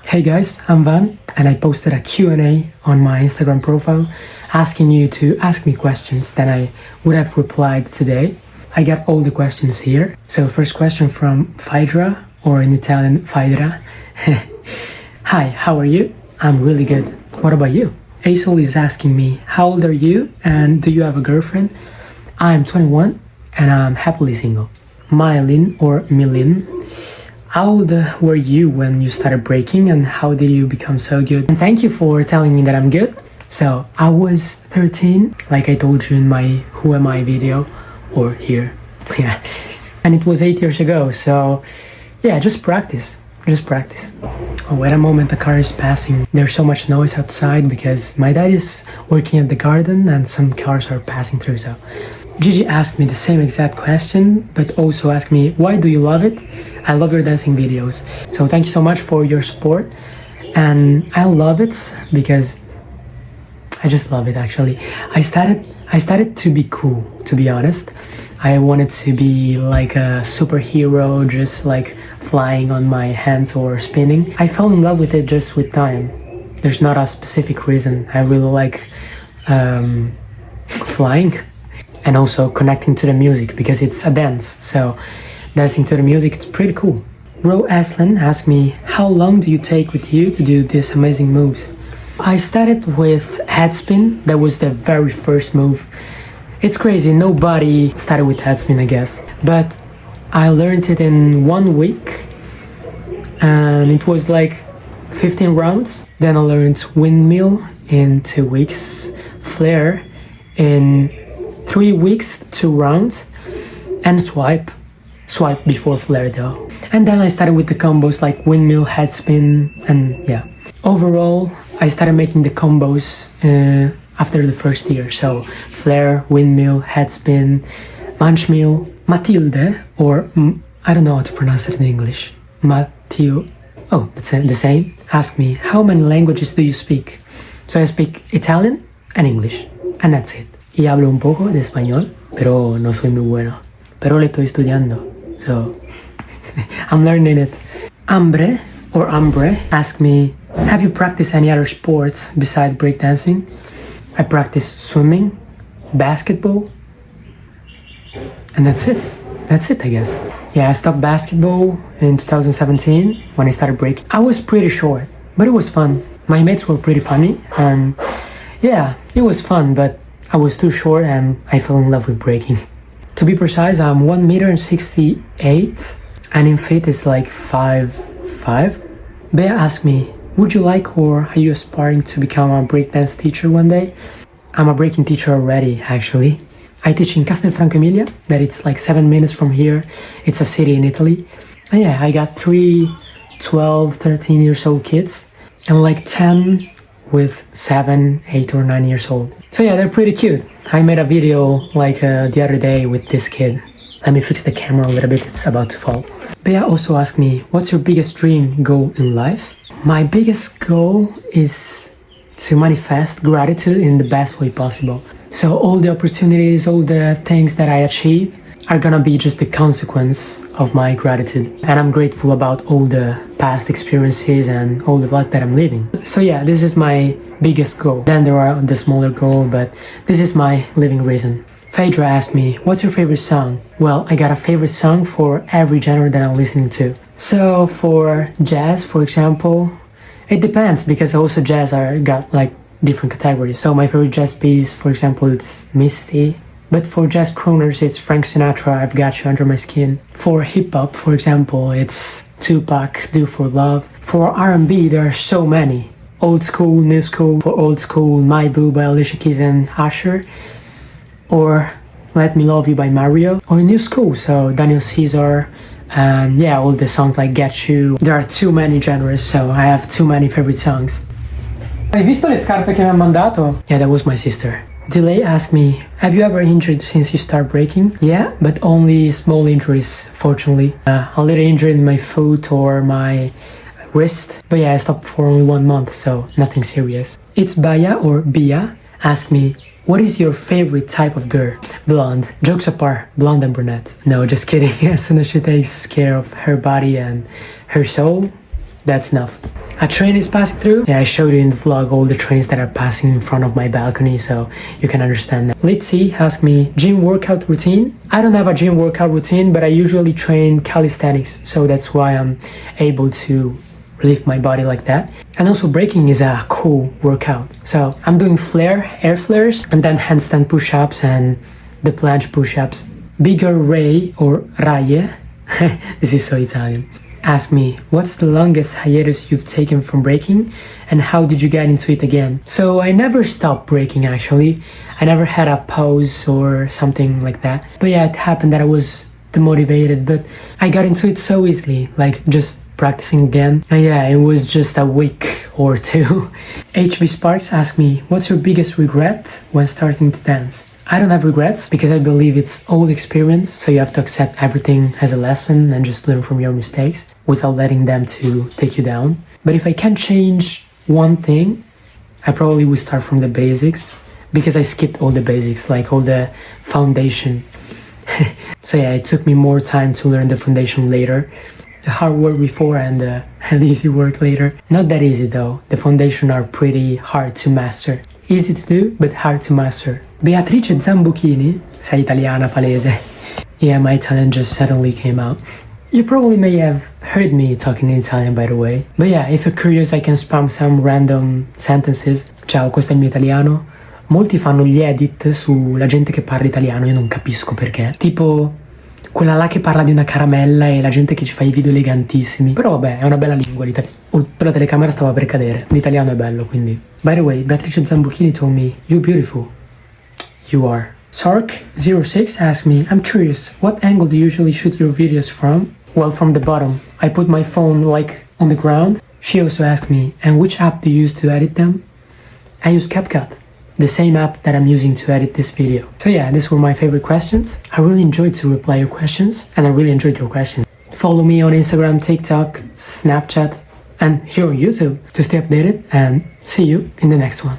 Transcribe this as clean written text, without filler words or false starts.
Hey guys, I'm Van and I posted a Q&A on my Instagram profile asking you to ask me questions that I would have replied today. I got all the questions here. So first question from Phaedra, or in Italian, Phaedra. Hi, how are you? I'm really good. What about you? Aisol is asking me, how old are you and do you have a girlfriend? I'm 21 and I'm happily single. Mylin, or Milin. How old were you when you started breaking and how did you become so good? And thank you for telling me that I'm good. So I was 13, like I told you in my Who Am I video, or here, yeah. And it was 8 years ago, so yeah, just practice. Oh, wait a moment, the car is passing. There's so much noise outside because my dad is working at the garden and some cars are passing through, so. Gigi asked me the same exact question, but also asked me, why do you love it? I love your dancing videos. So thank you so much for your support. And I love it because I just love it actually. I started to be cool, to be honest. I wanted to be like a superhero, just like flying on my hands or spinning. I fell in love with it just with time. There's not a specific reason. I really like flying. And also connecting to the music because it's a dance, so dancing to the music, it's pretty cool. Ro Aslan asked me, how long do you take with you to do these amazing moves? I started with head spin. That was the very first move. It's crazy, nobody started with head spin, I guess. But I learned it in 1 week and it was like 15 rounds. Then I learned windmill in 2 weeks, flare in 3 weeks, 2 rounds, and swipe before flare though. And then I started with the combos like windmill, head spin, and yeah. Overall, I started making the combos after the first year. So flare, windmill, head spin, lunch meal, Matilde, or I don't know how to pronounce it in English. Matteo, oh, that's the same. Ask me, how many languages do you speak? So I speak Italian and English, and that's it. Y hablo un poco de español, pero no soy muy bueno. Pero le estoy estudiando, so I'm learning it. Ambre, or Ambre, asked me, have you practiced any other sports besides breakdancing? I practiced swimming, basketball, and that's it. That's it, I guess. Yeah, I stopped basketball in 2017 when I started breaking. I was pretty short, but it was fun. My mates were pretty funny, and yeah, it was fun, but I was too short and I fell in love with breaking. To be precise, I'm 1 meter 68 and in feet it's like 5'5". Bea asked me, would you like or are you aspiring to become a breakdance teacher one day? I'm a breaking teacher already, actually. I teach in Castelfranco Emilia, that it's like 7 minutes from here. It's a city in Italy. And yeah, I got 3, 12, 13 years old kids and like 10 with 7, 8 or 9 years old. So yeah, they're pretty cute. I made a video like the other day with this kid. Let me fix the camera a little bit, it's about to fall. Bea also asked me, what's your biggest dream goal in life? My biggest goal is to manifest gratitude in the best way possible. So all the opportunities, all the things that I achieve are gonna be just the consequence of my gratitude. And I'm grateful about all the past experiences and all the life that I'm living. So yeah, this is my biggest goal. Then there are the smaller goals, but this is my living reason. Phaedra asked me, what's your favorite song? Well, I got a favorite song for every genre that I'm listening to. So for jazz, for example, it depends because also jazz got like different categories. So my favorite jazz piece, for example, it's Misty. But for jazz crooners, it's Frank Sinatra, I've Got You Under My Skin. For hip-hop, for example, it's Tupac, Do For Love. For R&B, there are so many. Old school, new school. For old school, My Boo by Alicia Keys and Usher. Or Let Me Love You by Mario. Or new school, so Daniel Caesar. And yeah, all the songs like Get You. There are too many genres, so I have too many favorite songs. Hai visto le scarpe che mi ha mandato? Yeah, that was my sister. Delay asked me, have you ever injured since you start breaking? Yeah, but only small injuries, fortunately. A little injury in my foot or my wrist. But yeah, I stopped for only 1 month, so nothing serious. It's Baya, or Bia, asked me, what is your favorite type of girl? Blonde. Jokes apart, blonde and brunette. No, just kidding. As soon as she takes care of her body and her soul, That's enough. A train is passing through. Yeah, I showed you in the vlog all the trains that are passing in front of my balcony, so you can understand that. Litzy asked me, gym workout routine? I don't have a gym workout routine, but I usually train calisthenics, so that's why I'm able to lift my body like that. And also breaking is a cool workout. So I'm doing air flares, and then handstand push-ups and the planche push-ups. Bigger Ray, or Raye, this is so Italian, asked me, what's the longest hiatus you've taken from breaking and how did you get into it again? So I never stopped breaking actually. I never had a pause or something like that. But yeah, it happened that I was demotivated, but I got into it so easily, like just practicing again. And yeah, it was just a week or two. HV Sparks asked me, what's your biggest regret when starting to dance? I don't have regrets because I believe it's all experience, so you have to accept everything as a lesson and just learn from your mistakes without letting them to take you down. But if I can change one thing, I probably would start from the basics because I skipped all the basics, like all the foundation. So yeah, it took me more time to learn the foundation later. The hard work before and the easy work later. Not that easy though, the foundation are pretty hard to master. Easy to do, but hard to master. Beatrice Zambuchini, sei italiana palese. Yeah, my Italian just suddenly came out. You probably may have heard me talking in Italian, by the way. But yeah, if you're curious, I can spam some random sentences. Ciao, questo è il mio italiano. Molti fanno gli edit sulla gente che parla italiano, io non capisco perché. Tipo quella là che parla di una caramella e la gente che ci fa i video elegantissimi. Però vabbè, è una bella lingua l'italiano. Oh, la telecamera stava per cadere. L'italiano è bello, quindi. By the way, Beatrice Zambuchini told me, you're beautiful. You are. Sark06 asked me, I'm curious, what angle do you usually shoot your videos from? Well, from the bottom. I put my phone like on the ground. She also asked me, and which app do you use to edit them? I use CapCut, the same app that I'm using to edit this video. So yeah, these were my favorite questions. I really enjoyed to reply your questions, and I really enjoyed your questions. Follow me on Instagram, TikTok, Snapchat, and here on YouTube to stay updated, and see you in the next one.